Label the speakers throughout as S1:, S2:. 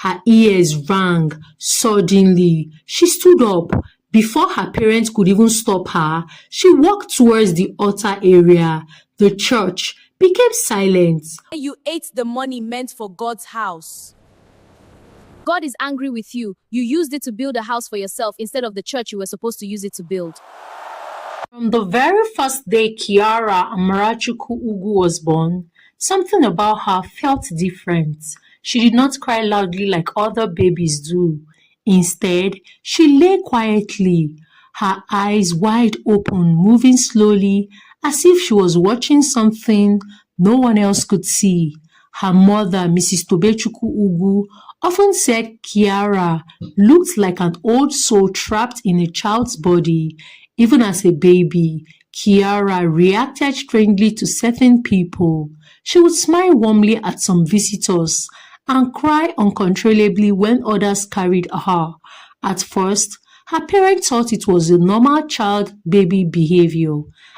S1: Her ears rang. Suddenly, she stood up. Before her parents could even stop her, she walked towards the altar area. The church became silent.
S2: You ate the money meant for God's house. God is angry with you. You used it to build a house for yourself instead of the church you were supposed to use it to build.
S1: From the very first day Kiara Amarachuku Ugu was born, something about her felt different. She did not cry loudly like other babies do. Instead, she lay quietly, her eyes wide open, moving slowly as if she was watching something no one else could see. Her mother, Mrs. Tobechuku Ugu, often said Kiara looked like an old soul trapped in a child's body. Even as a baby, Kiara reacted strangely to certain people. She would smile warmly at some visitors and cry uncontrollably when others carried her. At first, her parents thought it was a normal child-baby behavior.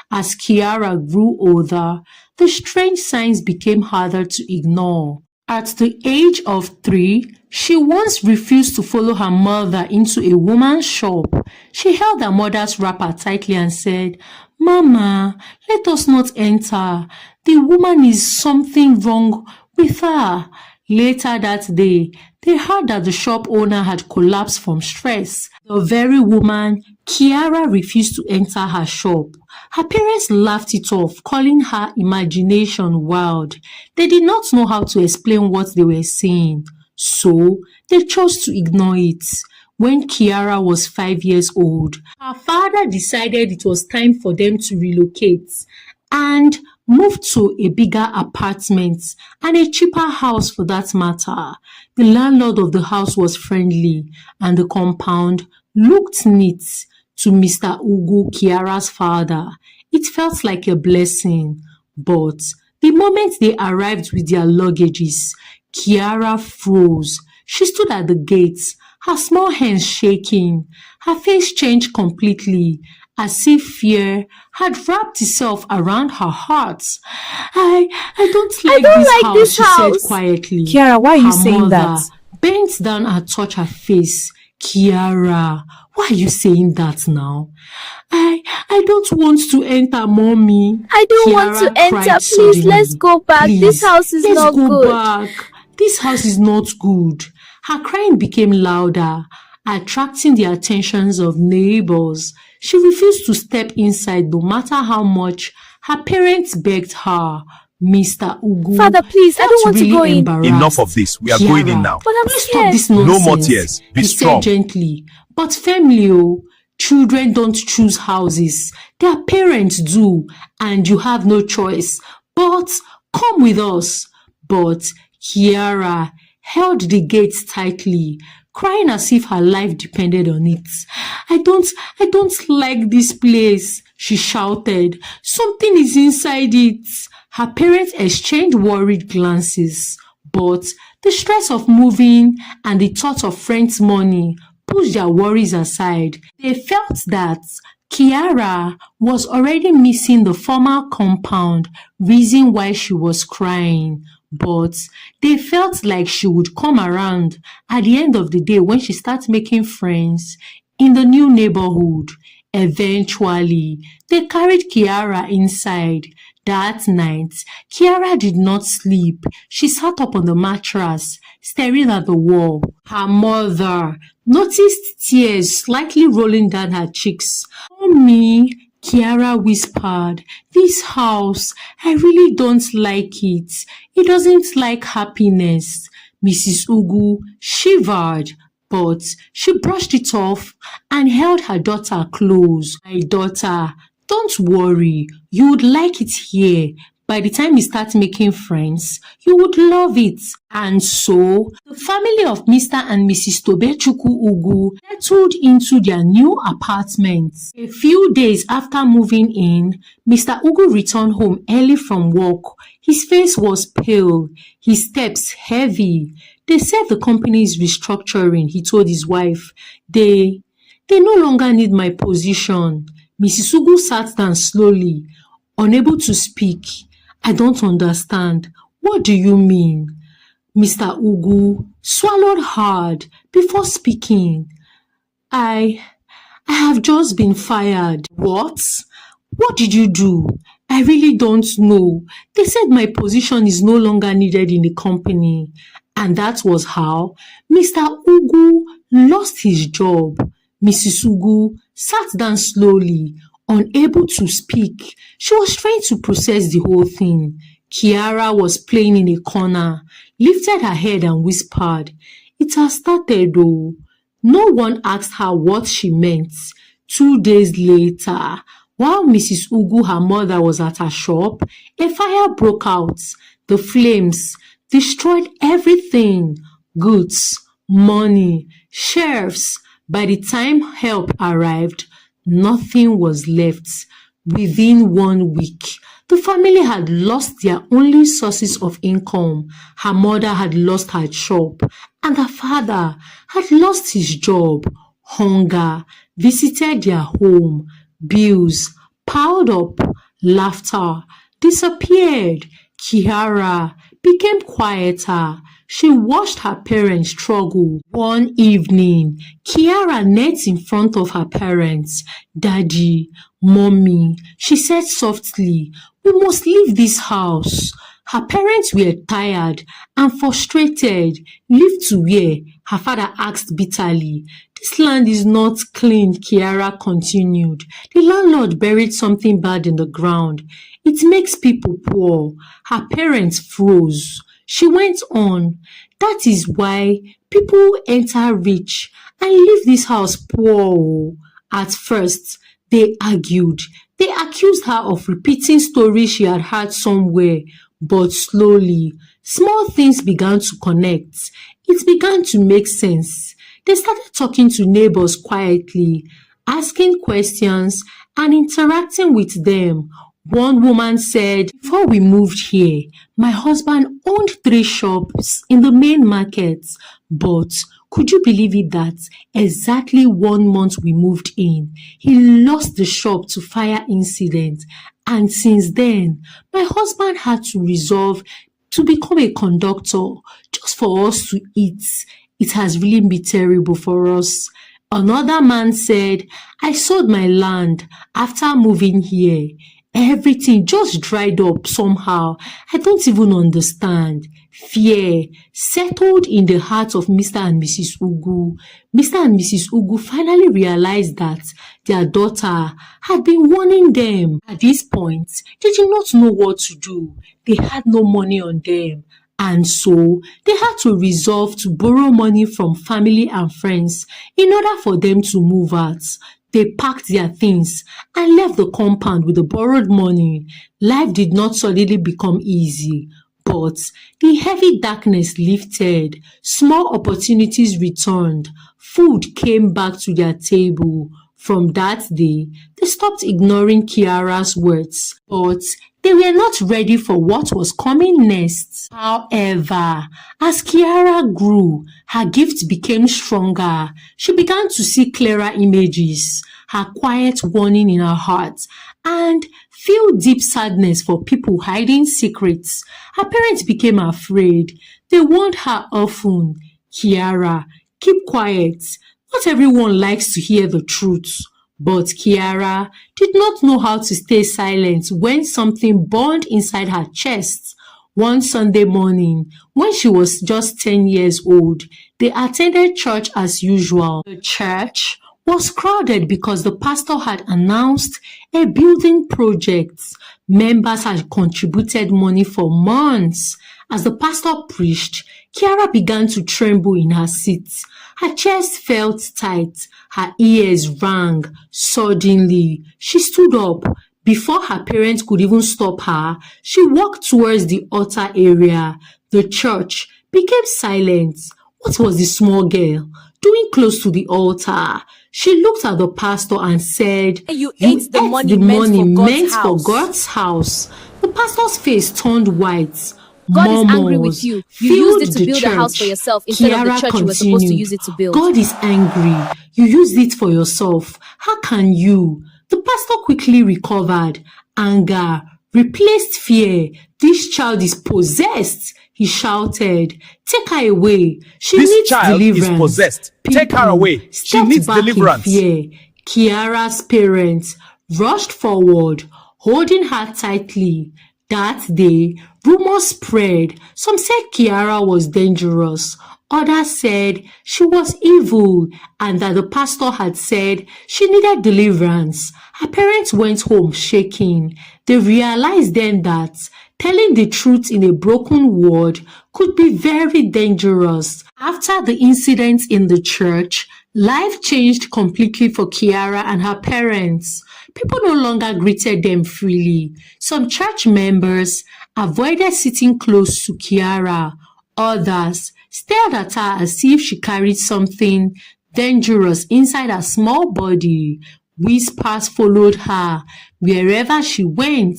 S1: As Kiara grew older, the strange signs became harder to ignore. At the age of 3, she once refused to follow her mother into a woman's shop. She held her mother's wrapper tightly and said, "Mama, let us not enter. The woman is something wrong with her." Later that day, they heard that the shop owner had collapsed from stress. The very woman Kiara refused to enter her shop. Her parents laughed it off, calling her imagination wild. They did not know how to explain what they were saying, so they chose to ignore it. When Kiara was 5 years old, her father decided it was time for them to relocate and moved to a bigger apartment and a cheaper house for that matter. The landlord of the house was friendly and the compound looked neat. To Mr. Ugu, Kiara's father, it felt like a blessing. But the moment they arrived with their luggages, Kiara froze. She stood at the gates, her small hands shaking. Her face changed completely, as if fear had wrapped itself around her heart. I don't like this house, she said quietly.
S3: Kiara, why are you saying
S1: mother
S3: that?
S1: Bent down and touched her face. Kiara, why are you saying that now? I don't want to enter, mommy.
S4: I don't want
S1: Kiara
S4: to enter.
S1: cried
S4: Please,
S1: suddenly.
S4: let's go back.
S1: Please,
S4: This house is
S1: let's
S4: not
S1: go
S4: good.
S1: back. This house is not good. Her crying became louder, attracting the attentions of neighbors. She refused to step inside no matter how much her parents begged her. Mr. Ugu,
S4: Father, please, I don't want to go in.
S5: Enough of this. We are going in now.
S4: But I'm
S1: Please
S4: scared.
S1: stop this nonsense.
S5: No more tears. Be
S1: He
S5: strong.
S1: said gently, but firmly. Oh, children don't choose houses. Their parents do, and you have no choice. But come with us. But Kiara held the gates tightly, crying as if her life depended on it. I don't like this place, she shouted. Something is inside it. Her parents exchanged worried glances, but the stress of moving and the thought of friends' money pushed their worries aside. They felt that Kiara was already missing the former compound, reason why she was crying. But they felt like she would come around at the end of the day when she starts making friends in the new neighborhood. Eventually, they carried Kiara inside. That night, Kiara did not sleep. She sat up on the mattress, staring at the wall. Her mother noticed tears slightly rolling down her cheeks. "Mommy," Kiara whispered, "this house, I really don't like it. It doesn't like happiness." Mrs. Ugu shivered, but she brushed it off and held her daughter close. "My daughter, don't worry, you would like it here. By the time you start making friends, you would love it." And so, the family of Mr. and Mrs. Tobechuku Ugu settled into their new apartment. A few days after moving in, Mr. Ugu returned home early from work. His face was pale, his steps heavy. They said the company is restructuring, he told his wife. They no longer need my position. Mrs. Ugu sat down slowly, unable to speak. "I don't understand. What do you mean?" Mr. Ugu swallowed hard before speaking. I have just been fired. What? What did you do? I really don't know. They said my position is no longer needed in the company. And that was how Mr. Ugu lost his job. Mrs. Ugu sat down slowly, unable to speak. She was trying to process the whole thing. Kiara was playing in a corner, lifted her head and whispered, "It has started though." No one asked her what she meant. 2 days later, while Mrs. Ugu, her mother, was at her shop, a fire broke out. The flames destroyed everything: goods, money, shelves. By the time help arrived, nothing was left. Within 1 week, the family had lost their only sources of income. Her mother had lost her shop, and her father had lost his job. Hunger visited their home. Bills piled up. Laughter disappeared. Kiara became quieter. She watched her parents struggle. One evening, Kiara knelt in front of her parents. "Daddy, Mommy," she said softly, "we must leave this house." Her parents were tired and frustrated. "Leave to where?" her father asked bitterly. "This land is not clean," Kiara continued. "The landlord buried something bad in the ground. It makes people poor." Her parents froze. She went on, "That is why people enter rich and leave this house poor." At first, they argued. They accused her of repeating stories she had heard somewhere. But slowly, small things began to connect. It began to make sense. They started talking to neighbors quietly, asking questions and interacting with them. One woman said, "Before we moved here, my husband owned 3 shops in the main market. But could you believe it that exactly 1 month we moved in, he lost the shop to fire incident. And since then, my husband had to resolve to become a conductor just for us to eat. It has really been terrible for us." Another man said, "I sold my land after moving here. Everything just dried up somehow. I don't even understand." Fear settled in the hearts of Mr. and Mrs. Ugu. Mr. and Mrs. Ugu finally realized that their daughter had been warning them. At this point, they did not know what to do. They had no money on them. And so, they had to resolve to borrow money from family and friends in order for them to move out. They packed their things and left the compound with the borrowed money. Life did not suddenly become easy, but the heavy darkness lifted. Small opportunities returned. Food came back to their table. From that day, they stopped ignoring Kiara's words, but they were not ready for what was coming next. However, as Kiara grew, her gift became stronger. She began to see clearer images, her quiet warning in her heart, and feel deep sadness for people hiding secrets. Her parents became afraid. They warned her often, "Kiara, keep quiet. Not everyone likes to hear the truth." But Kiara did not know how to stay silent when something burned inside her chest. One Sunday morning, when she was just 10 years old, they attended church as usual. The church was crowded because the pastor had announced a building project. Members had contributed money for months. As the pastor preached, Kiara began to tremble in her seat. Her chest felt tight. Her ears rang. Suddenly, she stood up. Before her parents could even stop her, she walked towards the altar area. The church became silent. What was the small girl doing close to the altar? She looked at the pastor and said,
S2: You ate the money meant for
S1: God's house. The pastor's face turned white.
S2: God is angry with you. You used it to build a house for yourself instead of the church you were supposed to use it to build.
S1: God is angry. You used it for yourself. How can you? The pastor quickly recovered. Anger replaced fear. This child is possessed, He shouted, "Take her away. She
S5: This
S1: needs
S5: child is
S1: deliverance."
S5: possessed. Take her
S1: People
S5: away. She
S1: stepped
S5: needs
S1: back
S5: deliverance.
S1: in fear. Kiara's parents rushed forward, holding her tightly. That day, rumors spread. Some said Kiara was dangerous. Others said she was evil and that the pastor had said she needed deliverance. Her parents went home shaking. They realized then that telling the truth in a broken word could be very dangerous. After the incident in the church, life changed completely for Kiara and her parents. People no longer greeted them freely. Some church members avoided sitting close to Kiara. Others stared at her as if she carried something dangerous inside her small body. Whispers followed her wherever she went.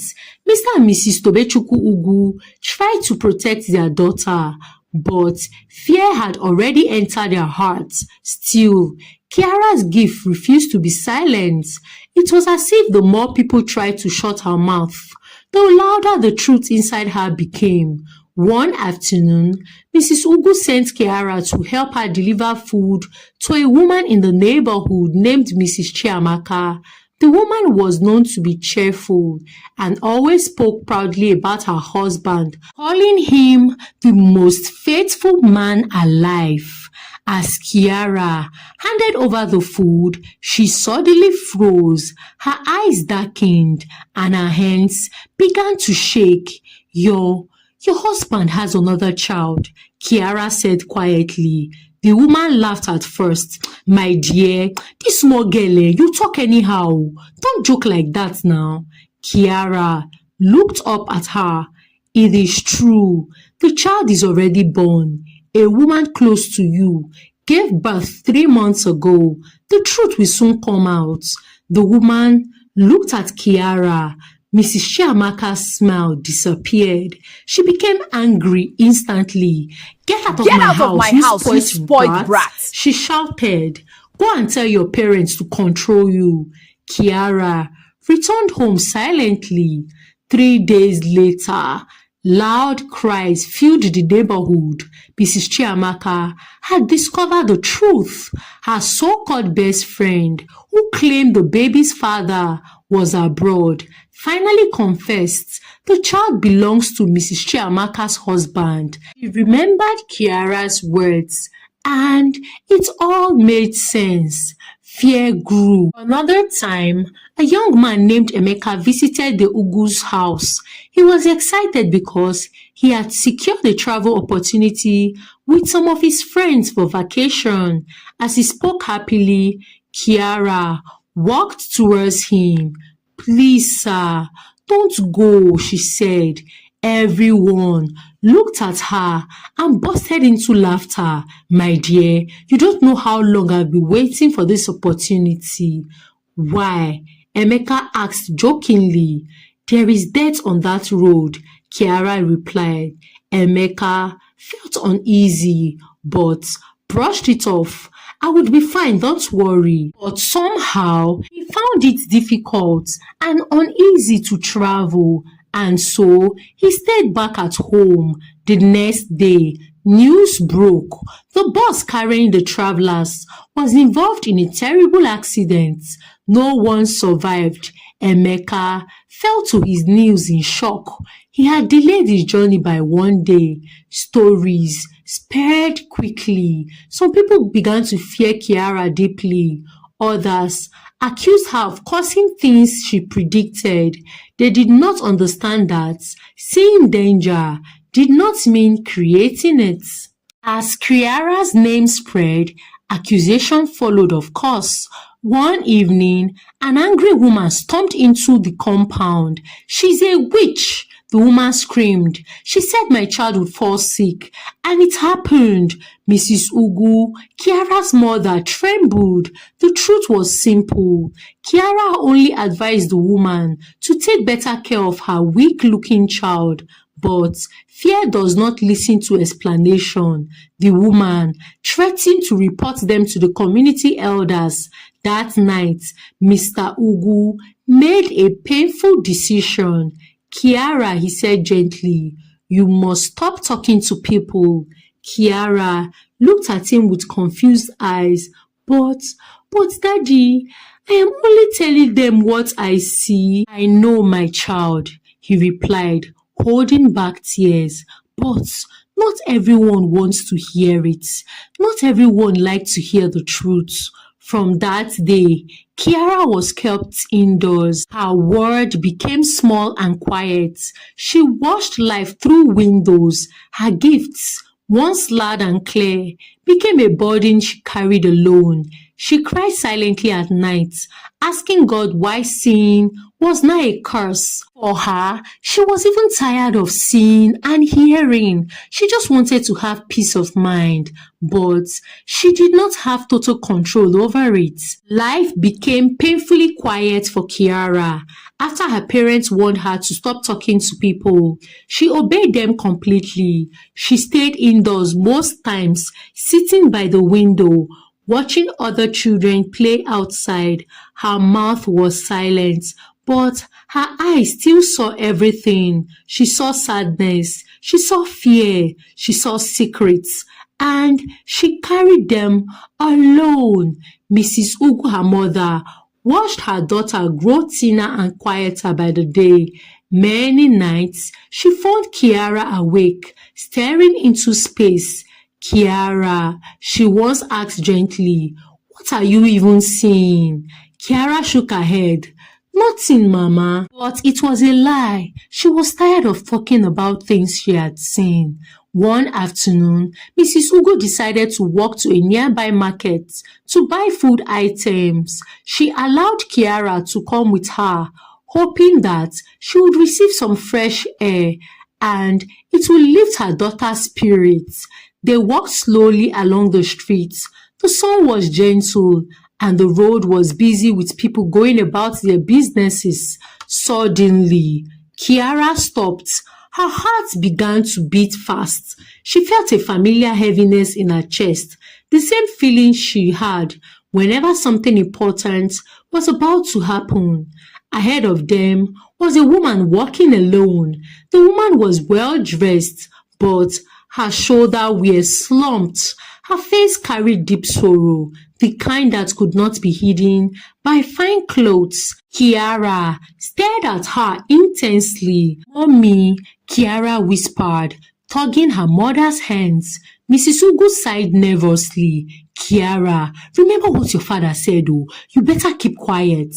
S1: Mr. and Mrs. Tobechukwu Ugu tried to protect their daughter, but fear had already entered their hearts. Still, Kiara's gift refused to be silenced. It was as if the more people tried to shut her mouth, the louder the truth inside her became. One afternoon, Mrs. Ugu sent Kiara to help her deliver food to a woman in the neighborhood named Mrs. Chiamaka. The woman was known to be cheerful and always spoke proudly about her husband, calling him the most faithful man alive. As Kiara handed over the food, she suddenly froze, her eyes darkened, and her hands began to shake. Your husband has another child, Kiara said quietly. The woman laughed at first. "My dear, this small girl, you talk anyhow. Don't joke like that now." Kiara looked up at her. "It is true. The child is already born. A woman close to you gave birth 3 months ago. The truth will soon come out." The woman looked at Kiara. Mrs. Chiamaka's smile disappeared. She became angry instantly. Get out of my house, you spoiled brat," she shouted. "Go and tell your parents to control you." Kiara returned home silently. 3 days later, loud cries filled the neighborhood. Mrs. Chiamaka had discovered the truth. Her so-called best friend, who claimed the baby's father was abroad, finally confessed the child belongs to Mrs. Chiamaka's husband. He remembered Kiara's words and it all made sense. Fear grew. Another time, a young man named Emeka visited the Ugu's house. He was excited because he had secured a travel opportunity with some of his friends for vacation. As he spoke happily, Kiara walked towards him. "Please, sir, don't go," she said. Everyone looked at her and busted into laughter. "My dear, you don't know how long I've been waiting for this opportunity." "Why?" Emeka asked jokingly. "There is death on that road," Kiara replied. Emeka felt uneasy but brushed it off. "I would be fine, don't worry." But somehow, he found it difficult and uneasy to travel, and so he stayed back at home. The next day, news broke. The bus carrying the travelers was involved in a terrible accident. No one survived. Emeka fell to his knees in shock. He had delayed his journey by 1 day. Stories spread quickly. Some people began to fear Kiara deeply. Others accused her of causing things she predicted. They did not understand that seeing danger did not mean creating it. As Kiara's name spread, accusation followed, of course. One evening, an angry woman stormed into the compound. "She's a witch!" the woman screamed. "She said my child would fall sick, and it happened." Mrs. Ugu, Kiara's mother, trembled. The truth was simple. Kiara only advised the woman to take better care of her weak-looking child. But fear does not listen to explanation. The woman threatened to report them to the community elders. That night, Mr. Ugu made a painful decision. "Kiara," he said gently, You must stop talking to people. Kiara looked at him with confused eyes. But Daddy, I am only telling them what I see. I know, my child, he replied, holding back tears. But not everyone wants to hear it. Not everyone likes to hear the truth. From that day, Kiara was kept indoors. Her world became small and quiet. She watched life through windows. Her gifts, once loud and clear, became a burden she carried alone. She cried silently at night, asking God why sin was not a curse for her. She was even tired of seeing and hearing. She just wanted to have peace of mind, but she did not have total control over it. Life became painfully quiet for Kiara. After her parents warned her to stop talking to people, she obeyed them completely. She stayed indoors most times, sitting by the window, watching other children play outside. Her mouth was silent, but her eyes still saw everything. She saw sadness, she saw fear, she saw secrets, and she carried them alone. Mrs. Ugu, her mother, watched her daughter grow thinner and quieter by the day. Many nights, she found Kiara awake, staring into space. Kiara, she once asked gently, what are you even seeing? Kiara shook her head. Nothing, Mama. But it was a lie. She was tired of talking about things she had seen. One afternoon, Mrs. Ugo decided to walk to a nearby market to buy food items. She allowed Kiara to come with her, hoping that she would receive some fresh air and it would lift her daughter's spirits. They walked slowly along the streets. The sun was gentle and the road was busy with people going about their businesses. Suddenly, Kiara stopped. Her heart began to beat fast. She felt a familiar heaviness in her chest, the same feeling she had whenever something important was about to happen. Ahead of them was a woman walking alone. The woman was well dressed, but her shoulders were slumped. Her face carried deep sorrow, the kind that could not be hidden by fine clothes. Kiara stared at her intensely. Mommy, Kiara whispered, tugging her mother's hands. Mrs. Ugu sighed nervously. Kiara, remember what your father said, oh, you better keep quiet.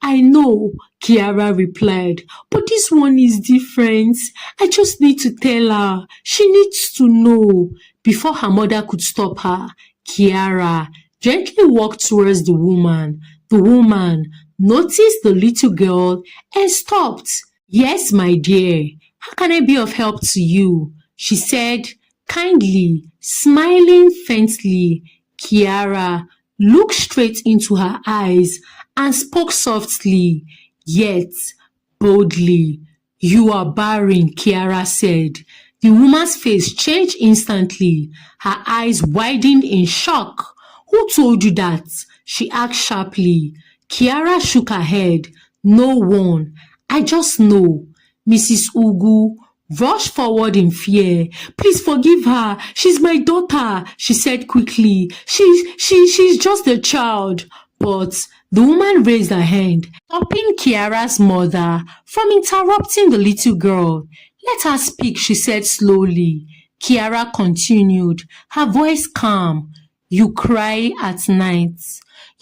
S1: I know, Kiara replied, but this one is different. I just need to tell her. She needs to know. Before her mother could stop her, Kiara gently walked towards the woman. The woman noticed the little girl and stopped. Yes, my dear, how can I be of help to you? She said kindly, smiling faintly. Kiara looked straight into her eyes and spoke softly, yet boldly. You are barren, Kiara said. The woman's face changed instantly. Her eyes widened in shock. Who told you that? She asked sharply. Kiara shook her head. No one. I just know. Mrs. Ugu rushed forward in fear. Please forgive her. She's my daughter, she said quickly. She's just a child. But the woman raised her hand, stopping Kiara's mother from interrupting the little girl. Let her speak, she said slowly. Kiara continued, her voice calm. You cry at night.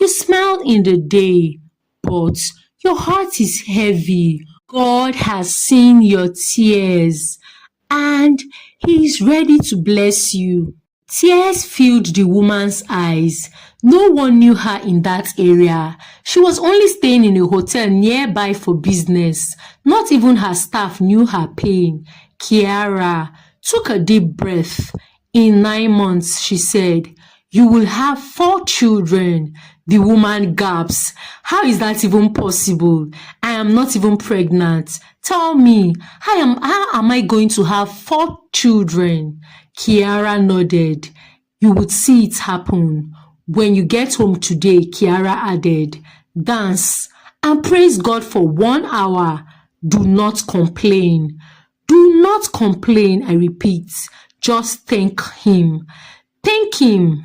S1: You smile in the day, but your heart is heavy. God has seen your tears and He is ready to bless you. Tears filled the woman's eyes. No one knew her in that area. She was only staying in a hotel nearby for business. Not even her staff knew her pain. Kiara took a deep breath. In 9 months, she said, you will have 4 children. The woman gasped. How is that even possible? I am not even pregnant. Tell me, how am I going to have 4 children? Kiara nodded. You would see it happen. When you get home today, Kiara added, dance and praise God for 1 hour. Do not complain. Do not complain, I repeat. Just thank him. Thank him.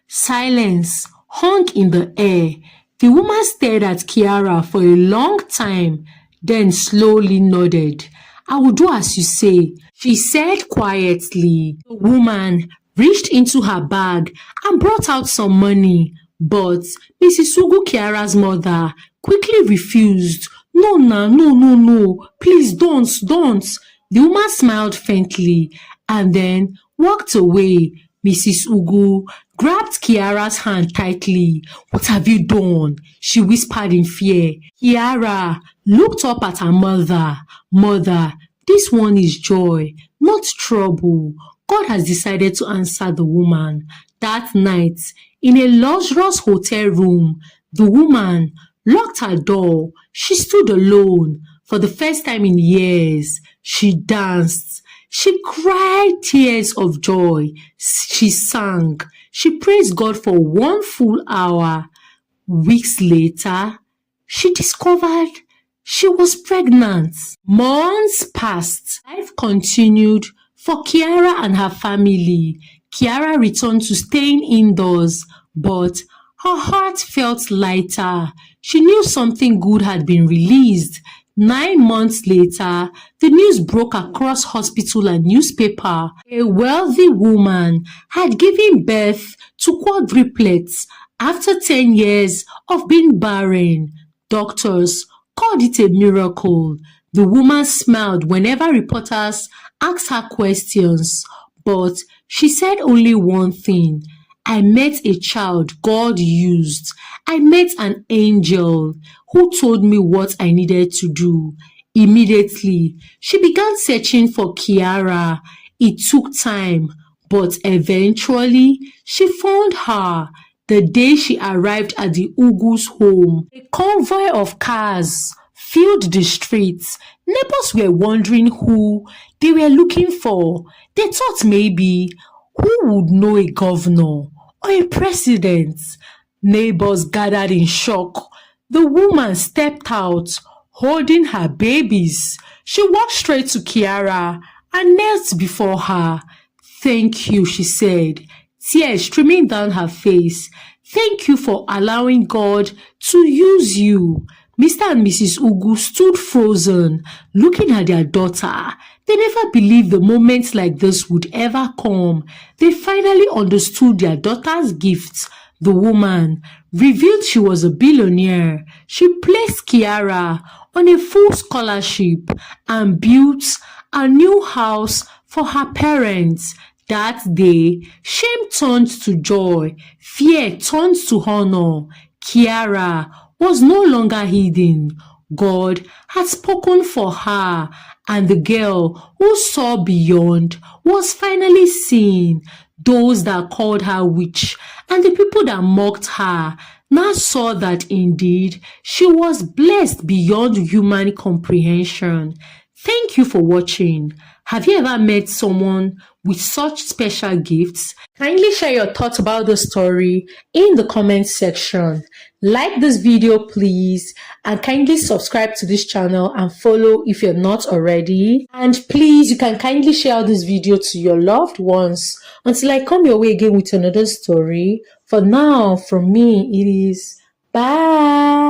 S1: Silence hung in the air. The woman stared at Kiara for a long time, then slowly nodded. I will do as you say, she said quietly. The woman reached into her bag and brought out some money, but Mrs. Ugu, Kiara's mother, quickly refused. No, please don't. The woman smiled faintly and then walked away. Mrs. Ugu grabbed Kiara's hand tightly. What have you done? She whispered in fear. Kiara looked up at her mother. Mother, this one is joy, not trouble. God has decided to answer the woman. That night, in a luxurious hotel room, the woman locked her door. She stood alone. For the first time in years, she danced. She cried tears of joy. She sang. She praised God for 1 full hour. Weeks later, she discovered she was pregnant. Months passed. Life continued for Kiara and her family. Kiara returned to staying indoors, but her heart felt lighter. She knew something good had been released. 9 months later, the news broke across hospital and newspaper. A wealthy woman had given birth to quadruplets after 10 years of being barren. Doctors called it a miracle. The woman smiled whenever reporters asked her questions, but she said only one thing. I met a child God used. I met an angel who told me what I needed to do. Immediately, she began searching for Kiara. It took time, but eventually, she found her. The day she arrived at the Ugu's home, a convoy of cars filled the streets. Neighbors were wondering who they were looking for. They thought maybe who would know a governor or a president? Neighbors gathered in shock. The woman stepped out, holding her babies. She walked straight to Kiara and knelt before her. Thank you, she said, tears streaming down her face. Thank you for allowing God to use you. Mr. and Mrs. Ugu stood frozen, looking at their daughter. They never believed the moments like this would ever come. They finally understood their daughter's gifts. The woman revealed she was a billionaire. She placed Kiara on a full scholarship and built a new house for her parents. That day, shame turned to joy, fear turned to honor. Kiara was no longer hidden. God had spoken for her, and the girl who saw beyond was finally seen. Those that called her witch and the people that mocked her now saw that indeed she was blessed beyond human comprehension. Thank you for watching. Have you ever met someone with such special gifts? Kindly share your thoughts about the story in the comment section. Like this video please, and kindly subscribe to this channel and follow if you're not already. And please, you can kindly share this video to your loved ones. Until I come your way again with another story. For now, from me, it is bye.